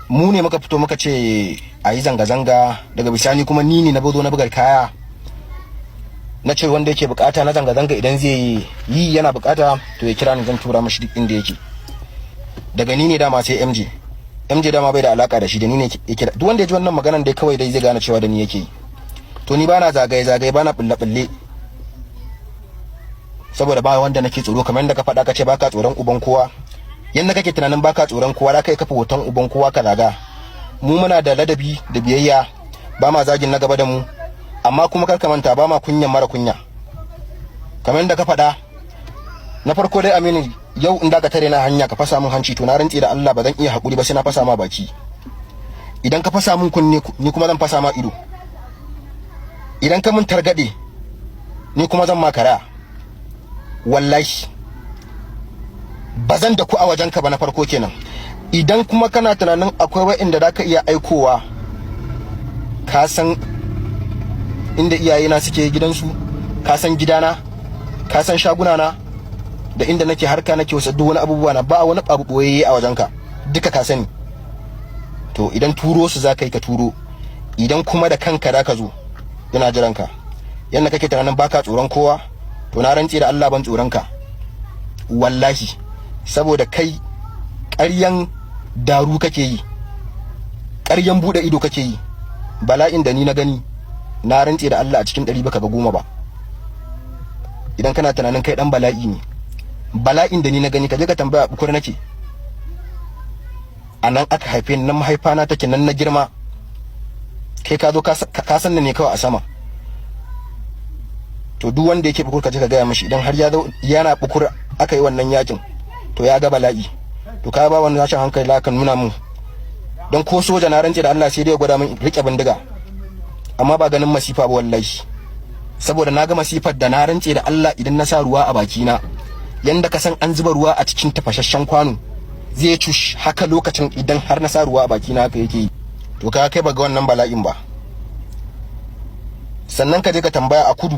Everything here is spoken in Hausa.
mu ne muka fito muka ce a yi zanga-zanga, daga bisani kuma ni ne na zo na bugar kaya na ce wanda yake bukata na zanga-zanga idan zai yi yana bukata to ya kira ni zan tura mashi duk inda yake. Daga ni ne dama sai MJ dama bai da alaka da shi, da ni ne yake. Duk wanda ya ji wannan maganan dai kawai dai zai gane cewa da ni yake yi. To ni bana zagaye bana bulle saboda ba wanda nake tsoro, kamar yadda ka faɗa ka ce baka tsoron uban kowa. Yanda kake tunanin baka tsoron kowa da kai kafa hoton uban kowa ka zaga. Mu muna da ladabi da biyayya, ba ma zagin na gaba da mu, amma kuma kar ka manta ba ma kunyan mara kunya. Kamar yadda ka faɗa, na farko dai Aminu, yau in da ka tare na hanya ka fasa min hanci to na rantsi da Allah ba zan iya hakuri ba, sai na fasa ma baki. Idan ka fasa min kunne ni kuma zan fasa ma ido. Idan ka mun targade ni kuma zan ma kara. Wallahi bazan da ku a wajenka ba, na farko kenan. Idan kuma kana tunanin akwai wa'inda da ka iya aikowa, ka san inda iyayena suke gidansu, ka san gidana, ka san shagunana da inda nake harka nake wasu duk wani abubuwa na, ba wani abu boyayye a wajenka, duka ka sani. To idan turo su za ka yi ka turo, idan kuma da kanka da ka zo ina jiranka. Yanda kake tunanin baka tsoron kowa, to na rantsi da Allah ban tsoron ka wallahi, saboda kai ƙaryan daru kake yi, ƙaryan buɗe ido kake yi. Bala'in da ni na gani na rantsi da Allah a cikin 100 baka ga 10 ba. Idan kana tunanin kai dan bala'i ne, bala'in da ni na gani ka je ka tambaya bukur nake. Anan aka haife ni, nan mahaifana take, nan na girma. Kai ka zo ka san ne kawai a sama. To duk wanda yake bukur ka je ka gaya mishi, idan har ya zo yana bukur aka yi wannan yakin to ya ga bala'i. To ka ba wannan rashin hankali la kan nuna mu, don ko soja na rance da Allah sai dai ya gwada min rike bindiga, amma ba ganin masifa ba wallahi. Saboda na ga masifar da na rance da Allah idan na sa ruwa a baki na, yanda ka san an zuba ruwa a cikin tafashashen kwano zai cush, haka lokacin idan har na sa ruwa a baki na haka yake yi. To ka kai ba ga wannan bala'in ba. Sannan ka je ka tambaya a kudu.